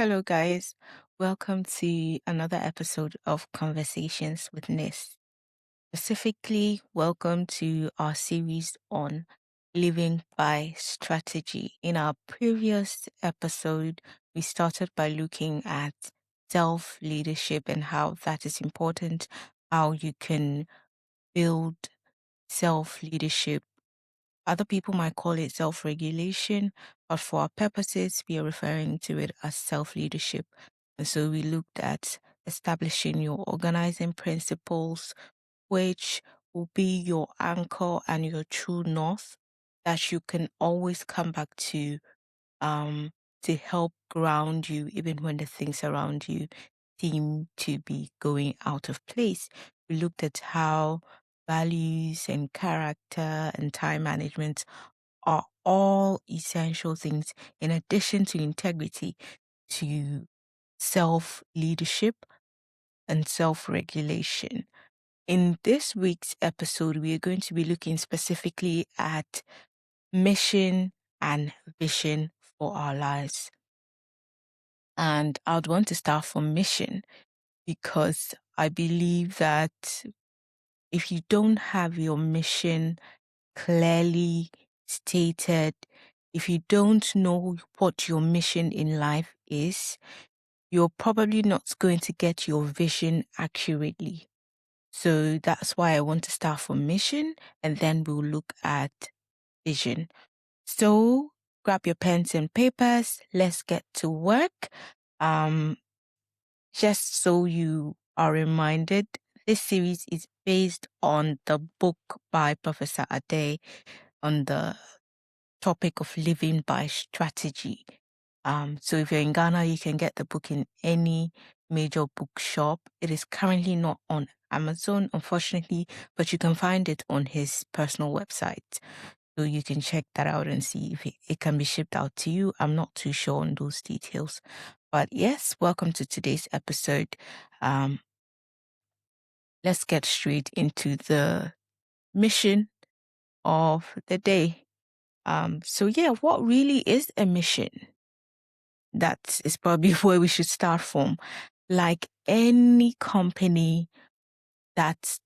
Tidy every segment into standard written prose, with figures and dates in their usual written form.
Hello, guys. Welcome to another episode of Conversations with Niss. Specifically, welcome to our series on living by strategy. In our previous episode, we started by looking at self leadership and how that is important, how you can build self leadership. Other people might call it self regulation, but for our purposes, we are referring to it as self leadership. And so we looked at establishing your organizing principles, which will be your anchor and your true north that you can always come back um, to help ground you even when the things around you seem to be going out of place. We looked at how values and character and time management are all essential things in addition to integrity to self leadership and self regulation. In this week's episode, we are going to be looking specifically at mission and vision for our lives. And I'd want to start from mission because I believe that if you don't have your mission clearly stated, if you don't know what your mission in life is, you're probably not going to get your vision accurately. So that's why I want to start from mission and then we'll look at vision. So grab your pens and papers. Let's get to work. Just so you are reminded, this series is based on the book by Professor Ade on the topic of living by strategy. So if you're in Ghana, you can get the book in any major bookshop. It is currently not on Amazon, unfortunately, but you can find it on his personal website. So you can check that out and see if it can be shipped out to you. I'm not too sure on those details. But yes, welcome to today's episode. Let's get straight into the mission of the day. What really is a mission? That is probably where we should start from. Like any company that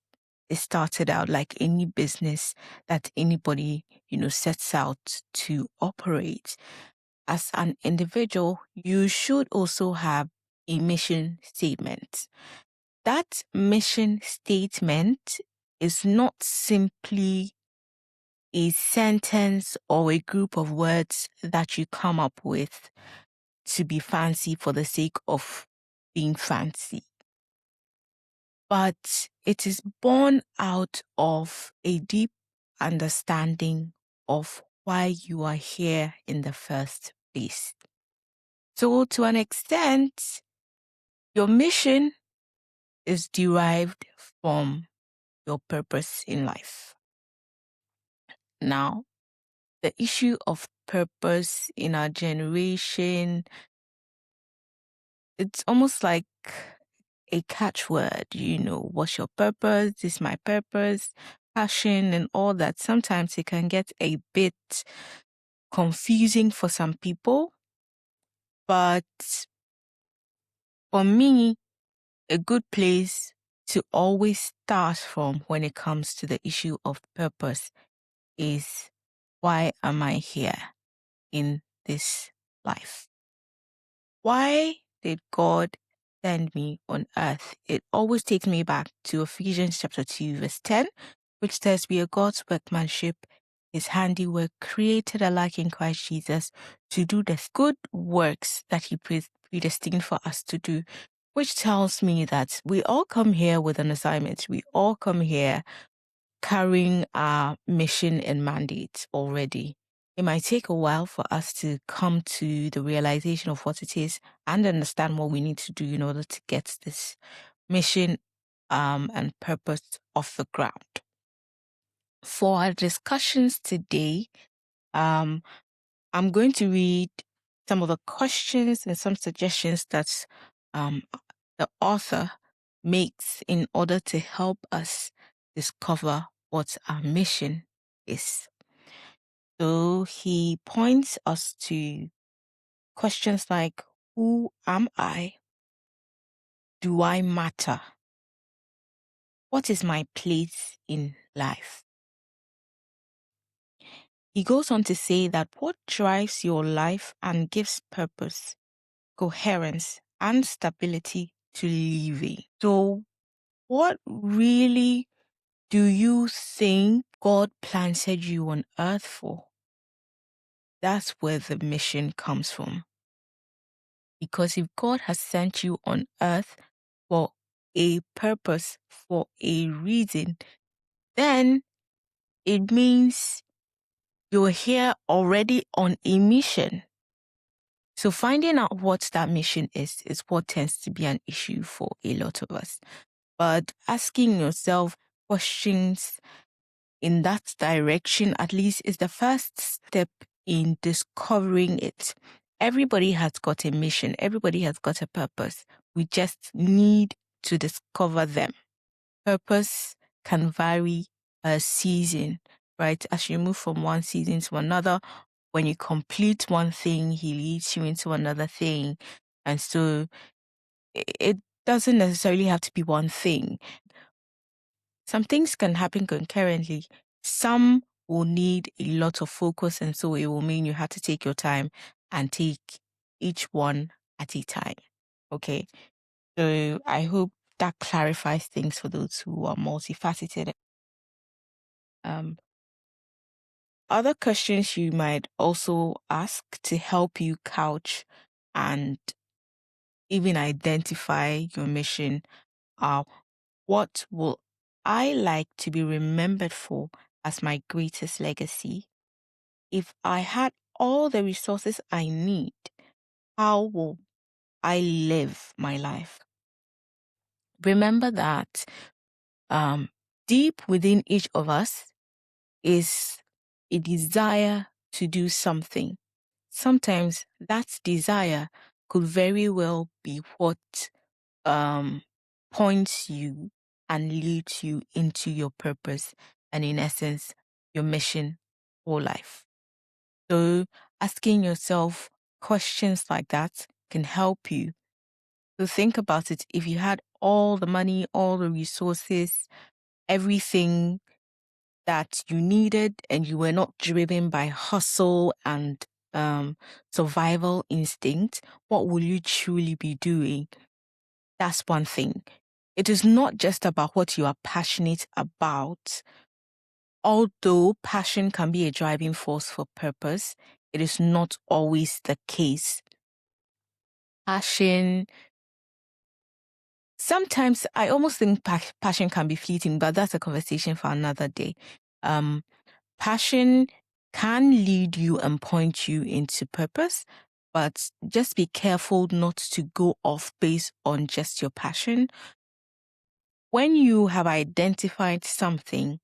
is started out, like any business that anybody, sets out to operate, as an individual, you should also have a mission statement. That mission statement is not simply a sentence or a group of words that you come up with to be fancy for the sake of being fancy. But it is born out of a deep understanding of why you are here in the first place. So to an extent, your mission is derived from your purpose in life. Now, the issue of purpose in our generation, it's almost like a catchword, what's your purpose? This is my purpose, passion and all that. Sometimes it can get a bit confusing for some people, but for me, a good place to always start from when it comes to the issue of purpose is, why am I here in this life? Why did God send me on earth? It always takes me back to Ephesians chapter 2, verse 10, which says, we are God's workmanship, his handiwork, created alike in Christ Jesus to do the good works that he predestined for us to do, which tells me that we all come here with an assignment. We all come here carrying our mission and mandate already. It might take a while for us to come to the realization of what it is and understand what we need to do in order to get this mission and purpose off the ground. For our discussions today, I'm going to read some of the questions and some suggestions that the author makes in order to help us discover what our mission is. So he points us to questions like, Who am I? Do I matter? What is my place in life? He goes on to say that what drives your life and gives purpose, coherence, and stability to living. So, what really do you think God planted you on earth for? That's where the mission comes from. Because if God has sent you on earth for a purpose, for a reason, then it means you're here already on a mission. So finding out what that mission is what tends to be an issue for a lot of us. But asking yourself questions in that direction, at least, is the first step in discovering it. Everybody has got a mission. Everybody has got a purpose. We just need to discover them. Purpose can vary per season, right? As you move from one season to another, when you complete one thing, he leads you into another thing. And so it doesn't necessarily have to be one thing. Some things can happen concurrently. Some will need a lot of focus, and so it will mean you have to take your time and take each one at a time. Okay. So I hope that clarifies things for those who are multifaceted. Other questions you might also ask to help you couch and even identify your mission are: what will I like to be remembered for as my greatest legacy? If I had all the resources I need, how will I live my life? Remember that deep within each of us is a desire to do something. Sometimes that desire could very well be what points you and leads you into your purpose and, in essence, your mission for life. So asking yourself questions like that can help you. So think about it. If you had all the money, all the resources, everything that you needed, and you were not driven by hustle and survival instinct, what will you truly be doing? That's one thing. It is not just about what you are passionate about. Although passion can be a driving force for purpose, it is not always the case. Passion, sometimes I almost think passion can be fleeting, but that's a conversation for another day. Passion can lead you and point you into purpose, but just be careful not to go off based on just your passion. When you have identified something,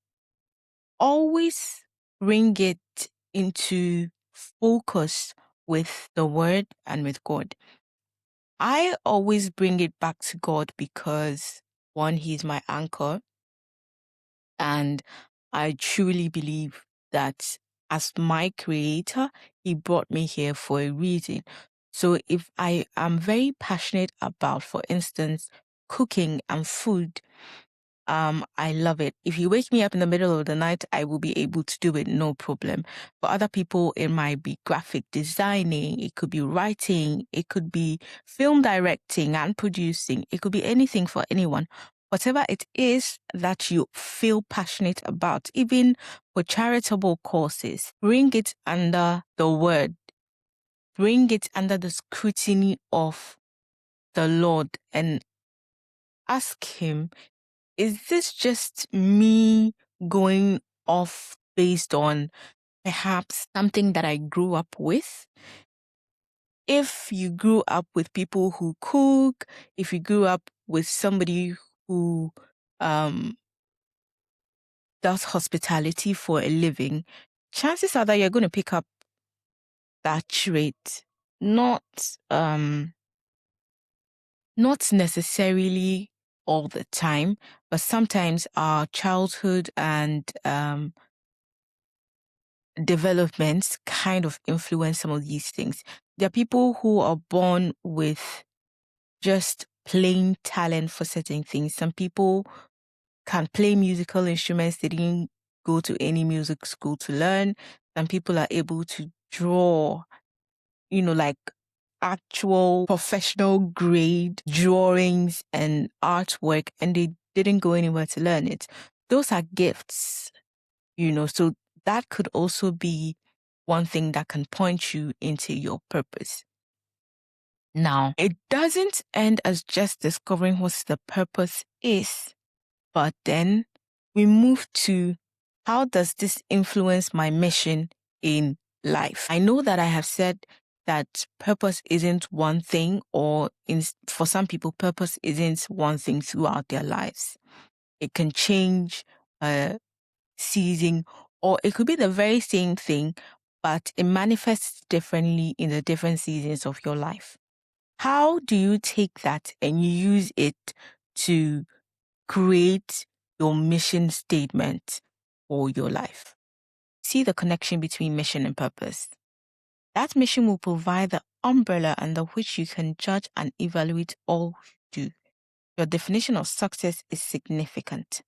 always bring it into focus with the word and with God. I always bring it back to God because, one, he's my anchor. And I truly believe that as my creator, he brought me here for a reason. So if I am very passionate about, for instance, cooking and food, I love it. If you wake me up in the middle of the night, I will be able to do it, no problem. For other people, it might be graphic designing, it could be writing, it could be film directing and producing, it could be anything for anyone. Whatever it is that you feel passionate about, even for charitable causes, bring it under the word, bring it under the scrutiny of the Lord, and ask him, is this just me going off based on perhaps something that I grew up with? If you grew up with people who cook, if you grew up with somebody who does hospitality for a living, chances are that you're going to pick up that trait. Not necessarily all the time, but sometimes our childhood and developments kind of influence some of these things. There are people who are born with just plain talent for certain things. Some people can play musical instruments. They didn't go to any music school to learn. Some people are able to draw, like actual professional grade drawings and artwork, and they didn't go anywhere to learn it. Those are gifts, so that could also be one thing that can point you into your purpose. Now, it doesn't end as just discovering what the purpose is, but then we move to how does this influence my mission in life? I know that I have said that purpose isn't one thing, or for some people, purpose isn't one thing throughout their lives. It can change season, or it could be the very same thing, but it manifests differently in the different seasons of your life. How do you take that and use it to create your mission statement for your life? See the connection between mission and purpose. That mission will provide the umbrella under which you can judge and evaluate all you do. Your definition of success is significant.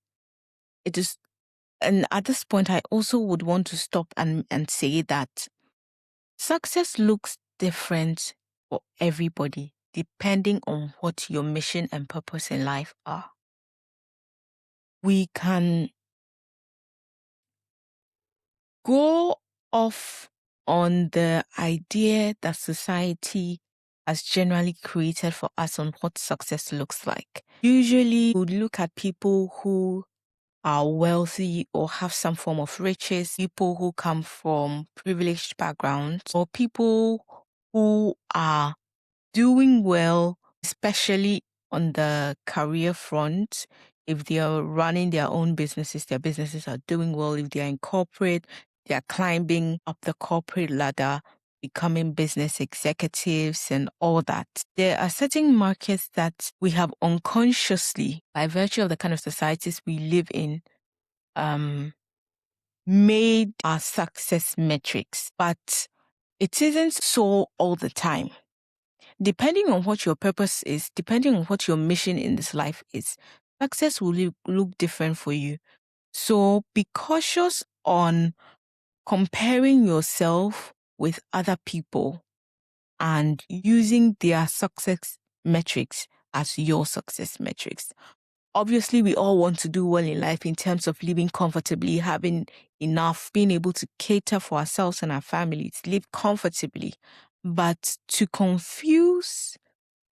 It is, and at this point, I also would want to stop and say that success looks different for everybody, depending on what your mission and purpose in life are. We can go off on the idea that society has generally created for us on what success looks like. Usually, we would look at people who are wealthy or have some form of riches, people who come from privileged backgrounds, or people who are doing well, especially on the career front. If they are running their own businesses, their businesses are doing well. If they are in corporate, they are climbing up the corporate ladder, becoming business executives and all that. There are certain markets that we have unconsciously, by virtue of the kind of societies we live in, made our success metrics, but it isn't so all the time. Depending on what your purpose is, depending on what your mission in this life is, success will look different for you. So be cautious on comparing yourself with other people and using their success metrics as your success metrics. Obviously, we all want to do well in life in terms of living comfortably, having enough, being able to cater for ourselves and our families, live comfortably. But to confuse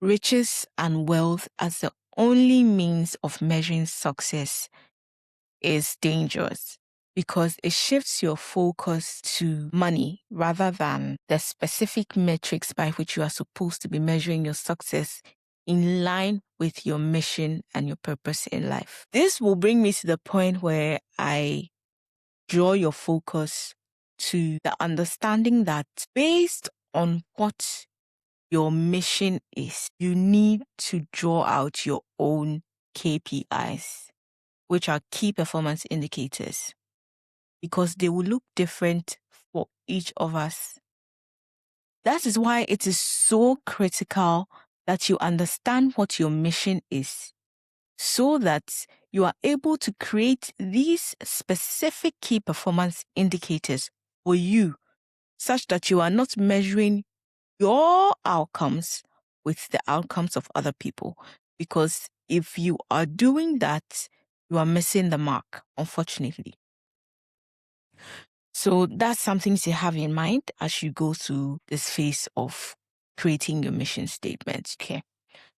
riches and wealth as the only means of measuring success is dangerous, because it shifts your focus to money rather than the specific metrics by which you are supposed to be measuring your success in line with your mission and your purpose in life. This will bring me to the point where I draw your focus to the understanding that based on what your mission is, you need to draw out your own KPIs, which are key performance indicators, because they will look different for each of us. That is why it is so critical that you understand what your mission is, so that you are able to create these specific key performance indicators for you, such that you are not measuring your outcomes with the outcomes of other people. Because if you are doing that, you are missing the mark, unfortunately. So that's something to have in mind as you go through this phase of creating your mission statement. Okay.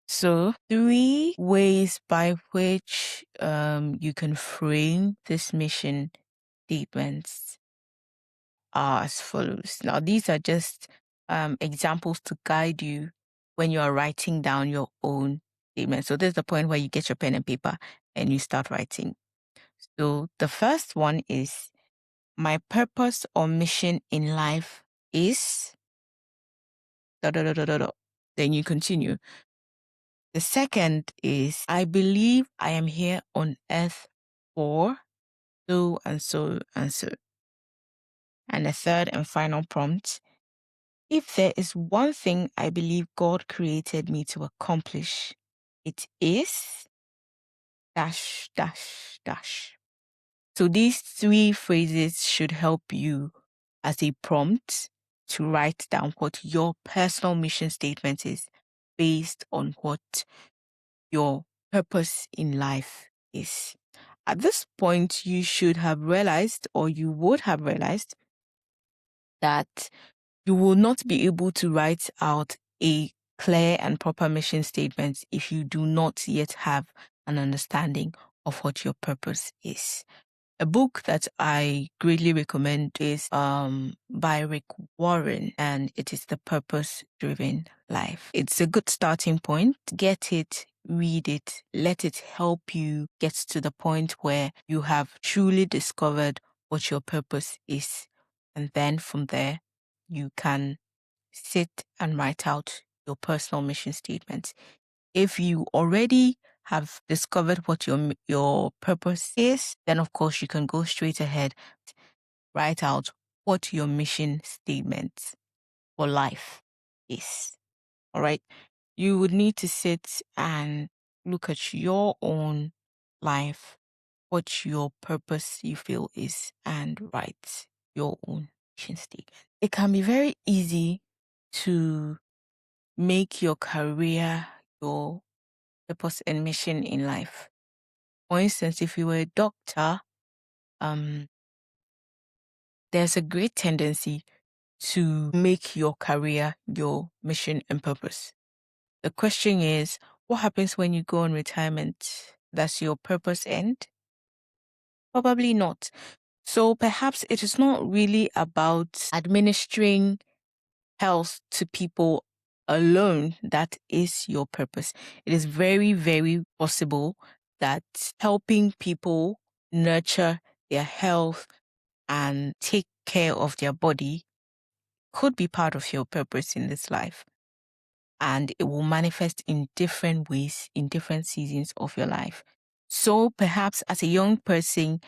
So 3 ways by which you can frame this mission statements are as follows. Now, these are just examples to guide you when you are writing down your own statement. So there's the point where you get your pen and paper and you start writing. So the first one is, my purpose or mission in life is da, da, da, da, da, da. Then you continue. The second is, I believe I am here on earth for so and so and so. And the third and final prompt: if there is one thing I believe God created me to accomplish, it is dash, dash, dash. So these three phrases should help you as a prompt to write down what your personal mission statement is based on what your purpose in life is. At this point, you should have realized, or you would have realized, that you will not be able to write out a clear and proper mission statement if you do not yet have an understanding of what your purpose is. A book that I greatly recommend is by Rick Warren, and it is The Purpose-Driven Life. It's a good starting point. Get it, read it, let it help you get to the point where you have truly discovered what your purpose is. And then from there, you can sit and write out your personal mission statement. If you already have discovered what your purpose is, then of course you can go straight ahead, write out what your mission statement for life is. All right. You would need to sit and look at your own life, what your purpose you feel is, and write your own mission statement. It can be very easy to make your career your purpose and mission in life. For instance, if you were a doctor, there's a great tendency to make your career your mission and purpose. The question is, what happens when you go on retirement? Does your purpose end? Probably not. So perhaps it is not really about administering health to people alone that is your purpose. It is very, very possible that helping people nurture their health and take care of their body could be part of your purpose in this life. And it will manifest in different ways in different seasons of your life. So perhaps as a young person,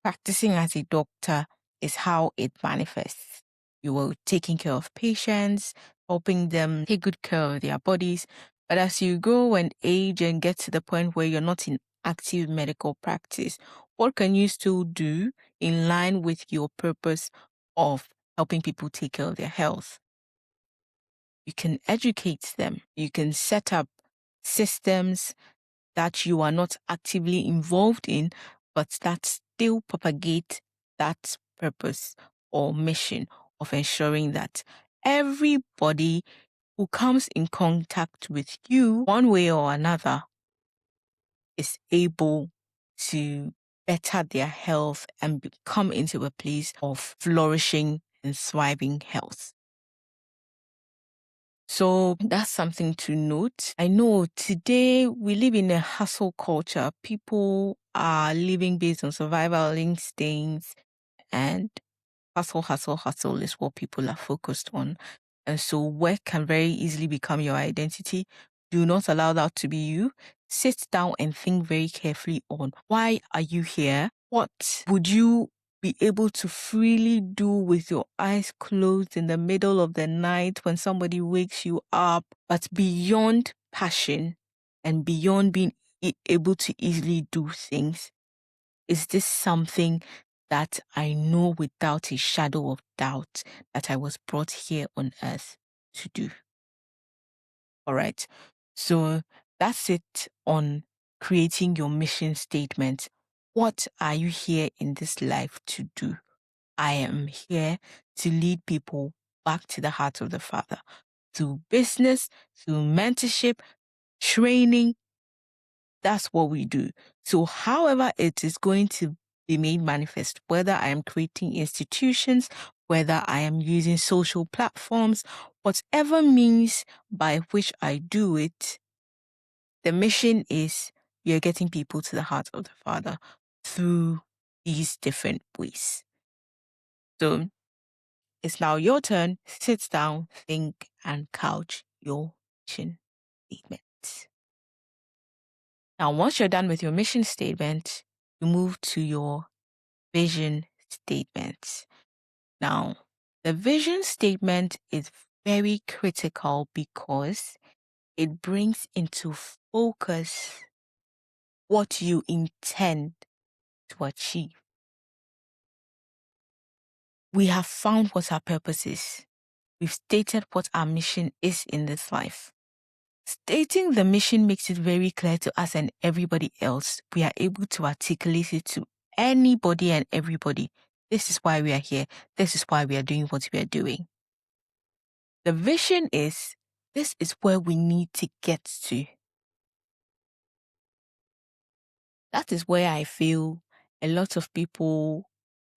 practicing as a doctor is how it manifests. You are taking care of patients, helping them take good care of their bodies. But as you grow and age and get to the point where you're not in active medical practice, what can you still do in line with your purpose of helping people take care of their health? You can educate them. You can set up systems that you are not actively involved in, but that still propagate that purpose or mission of ensuring that everybody who comes in contact with you one way or another is able to better their health and come into a place of flourishing and thriving health. So that's something to note. I know today we live in a hustle culture. People are living based on survival instincts, and hustle, hustle, hustle is what people are focused on. And so work can very easily become your identity. Do not allow that to be you. Sit down and think very carefully on why are you here? What would you be able to freely do with your eyes closed in the middle of the night when somebody wakes you up, but beyond passion and beyond being able to easily do things? Is this something that I know without a shadow of doubt that I was brought here on earth to do? All right. So that's it on creating your mission statement. What are you here in this life to do? I am here to lead people back to the heart of the Father through business, through mentorship, training. That's what we do. So however it is going to be made manifest, whether I am creating institutions, whether I am using social platforms, whatever means by which I do it, the mission is you're getting people to the heart of the Father through these different ways. So it's now your turn. Sit down, think, and couch your mission statement. Now, once you're done with your mission statement, you move to your vision statement. Now, the vision statement is very critical because it brings into focus what you intend to achieve. We have found what our purpose is. We've stated what our mission is in this life. Stating the mission makes it very clear to us and everybody else. We are able to articulate it to anybody and everybody. This is why we are here. This is why we are doing what we are doing. The vision is, this is where we need to get to. That is where I feel a lot of people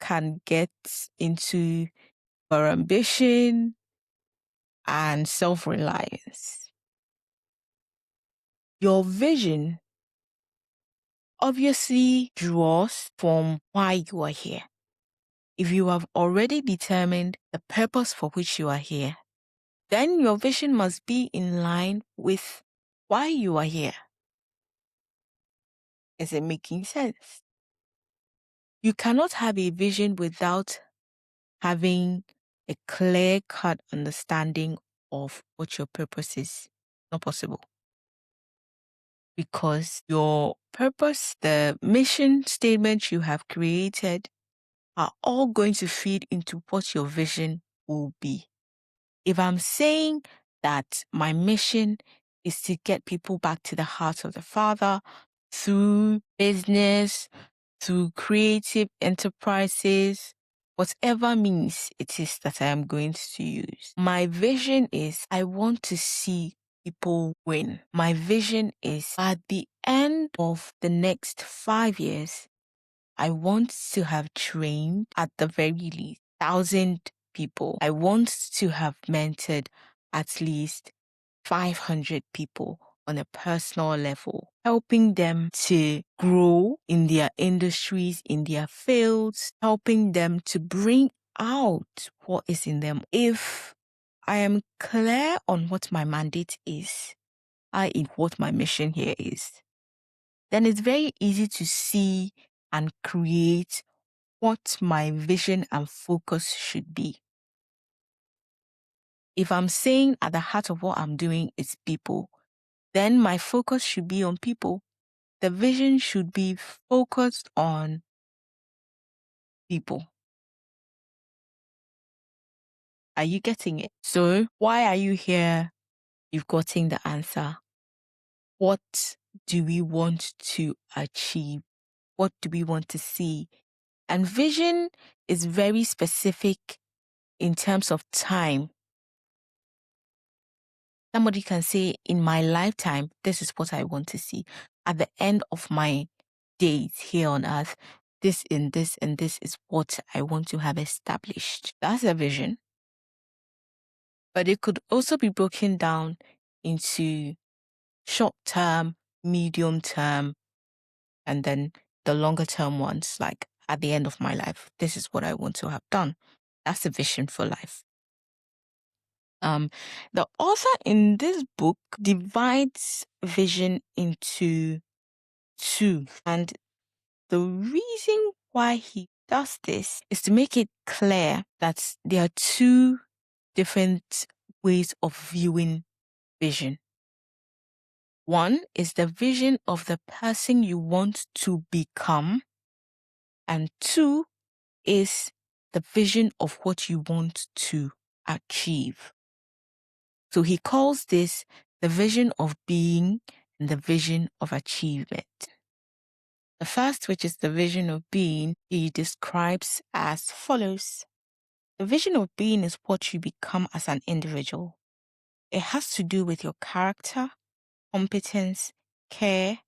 can get into for ambition and self-reliance. Your vision obviously draws from why you are here. If you have already determined the purpose for which you are here, then your vision must be in line with why you are here. Is it making sense? You cannot have a vision without having a clear-cut understanding of what your purpose is. Not possible. Because your purpose, the mission statement you have created, are all going to feed into what your vision will be. If I'm saying that my mission is to get people back to the heart of the Father through business, through creative enterprises, whatever means it is that I am going to use. My vision is I want to see people win. My vision is at the end of the next 5 years, I want to have trained at the very least 1,000 people. I want to have mentored at least 500 people on a personal level, helping them to grow in their industries, in their fields, helping them to bring out what is in them. If I am clear on what my mandate is, i.e. what my mission here is, then it's very easy to see and create what my vision and focus should be. If I'm saying at the heart of what I'm doing is people, then my focus should be on people. The vision should be focused on people. Are you getting it? So why are you here? You've gotten the answer. What do we want to achieve? What do we want to see? And vision is very specific in terms of time. Somebody can say, in my lifetime, this is what I want to see. At the end of my days here on earth, this and this and this is what I want to have established. That's a vision. But it could also be broken down into short term, medium term, and then the longer term ones, like at the end of my life, this is what I want to have done. That's a vision for life. The author in this book divides vision into two. And the reason why he does this is to make it clear that there are two different ways of viewing vision. One is the vision of the person you want to become. And two is the vision of what you want to achieve. So he calls this the vision of being and the vision of achievement. The first, which is the vision of being, he describes as follows. The vision of being is what you become as an individual. It has to do with your character, competence, care,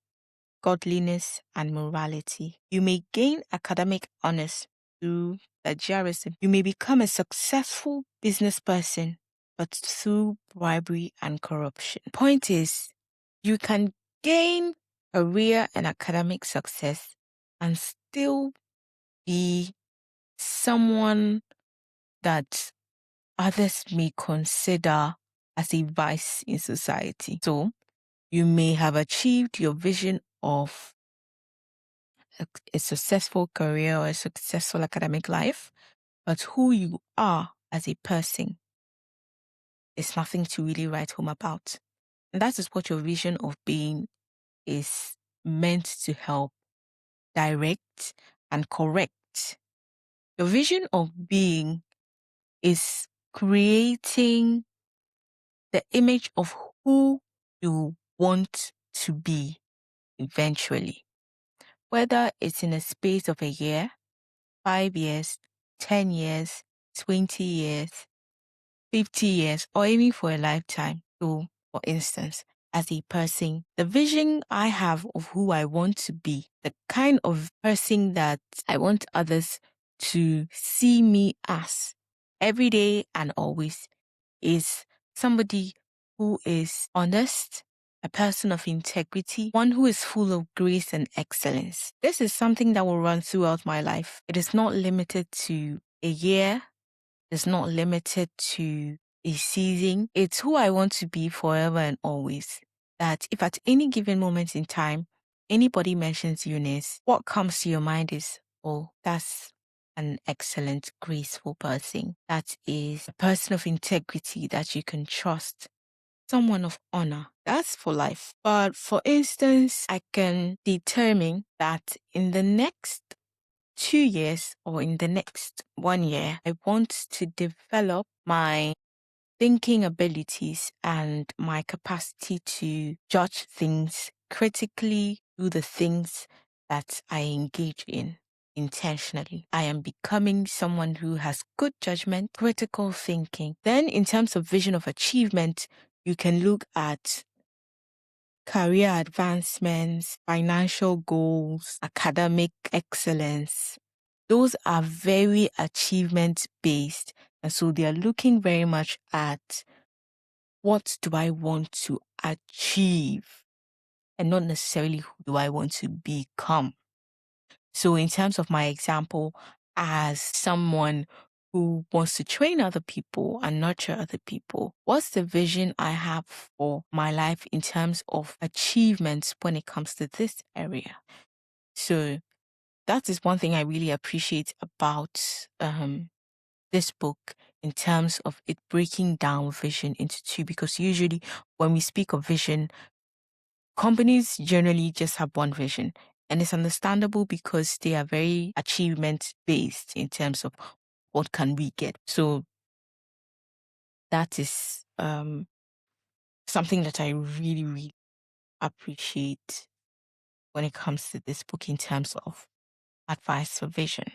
godliness, and morality. You may gain academic honors through plagiarism. You may become a successful business person, but through bribery and corruption. Point is, you can gain career and academic success and still be someone that others may consider as a vice in society. So you may have achieved your vision of a successful career or a successful academic life, but who you are as a person is nothing to really write home about. And that is what your vision of being is meant to help direct and correct. Your vision of being is creating the image of who you want to be eventually, whether it's in a space of a year, 5 years, 10 years, 20 years, 50 years, or even for a lifetime. So, for instance, as a person, the vision I have of who I want to be, the kind of person that I want others to see me as every day and always, is somebody who is honest, a person of integrity, one who is full of grace and excellence. This is something that will run throughout my life. It is not limited to a year. It's not limited to a season. It's who I want to be forever and always. That if at any given moment in time, anybody mentions Eunice, what comes to your mind is, oh, that's an excellent, graceful person. That is a person of integrity that you can trust. Someone of honor. That's for life. But for instance, I can determine that in the next 2 years or in the next 1 year, I want to develop my thinking abilities and my capacity to judge things critically, do the things that I engage in intentionally. I am becoming someone who has good judgment, critical thinking. Then in terms of vision of achievement, you can look at career advancements, financial goals, academic excellence. Those are very achievement based. And so they are looking very much at what do I want to achieve and not necessarily who do I want to become. So in terms of my example, as someone who wants to train other people and nurture other people, what's the vision I have for my life in terms of achievements when it comes to this area? So that is one thing I really appreciate about this book in terms of it breaking down vision into two, because usually when we speak of vision, companies generally just have one vision, and it's understandable because they are very achievement based in terms of what can we get. So that is something that I really, really appreciate when it comes to this book in terms of advice for vision.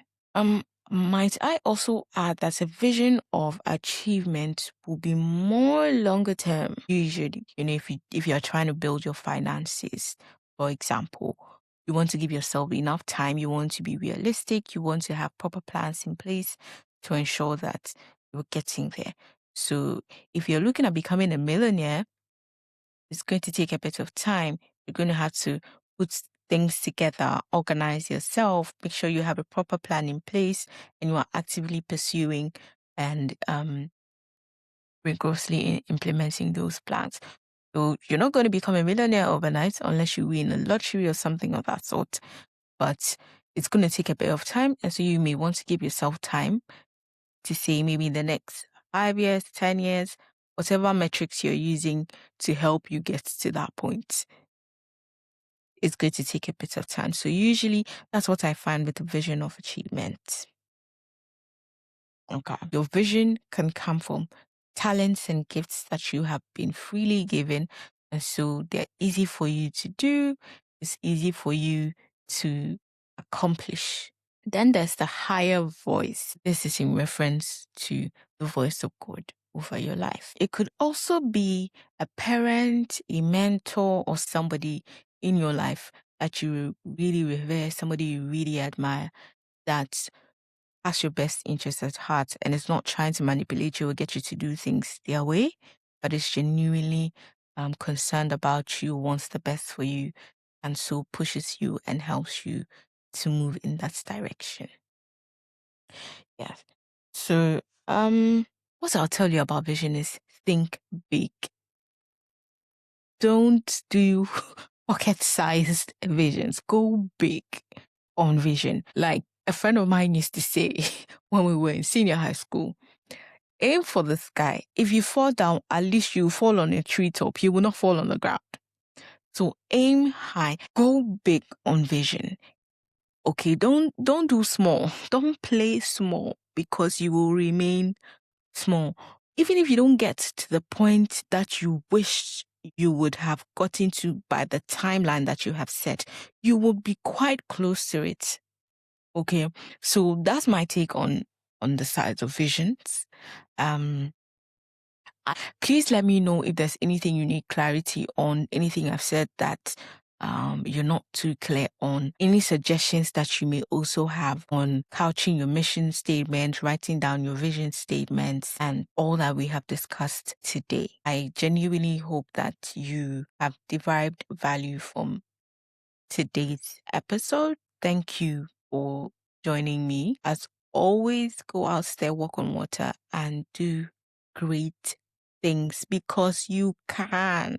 Might I also add that a vision of achievement will be more longer term, usually. If you are trying to build your finances, for example, you want to give yourself enough time, you want to be realistic, you want to have proper plans in place to ensure that you're getting there. So if you're looking at becoming a millionaire, it's going to take a bit of time. You're going to have to put things together, organize yourself, make sure you have a proper plan in place and you are actively pursuing and rigorously implementing those plans. So you're not going to become a millionaire overnight unless you win a lottery or something of that sort. But it's going to take a bit of time. And so you may want to give yourself time to say maybe in the next 5 years, 10 years, whatever metrics you're using to help you get to that point. It's going to take a bit of time. So usually that's what I find with the vision of achievement. Okay. Your vision can come from talents and gifts that you have been freely given. And so they're easy for you to do. It's easy for you to accomplish. Then there's the higher voice. This is in reference to the voice of God over your life. It could also be a parent, a mentor, or somebody in your life that you really revere, somebody you really admire, that has your best interest at heart and is not trying to manipulate you or get you to do things their way, but is genuinely concerned about you, wants the best for you, and so pushes you and helps you to move in that direction. Yeah. So, what I'll tell you about vision is think big. Don't do pocket-sized visions. Go big on vision. Like, A friend of mine used to say when we were in senior high school, aim for the sky. If you fall down, at least you fall on a treetop. You will not fall on the ground. So aim high, go big on vision. Okay, don't do small. Don't play small because you will remain small. Even if you don't get to the point that you wish you would have gotten to by the timeline that you have set, you will be quite close to it. Okay, so that's my take on the sides of visions. Um, Please let me know if there's anything you need clarity on, anything I've said that you're not too clear on, any suggestions that you may also have on couching your mission statement, writing down your vision statements, and all that we have discussed today. I genuinely hope that you have derived value from today's episode. Thank you for joining me. As always, go out there, walk on water, and do great things because you can.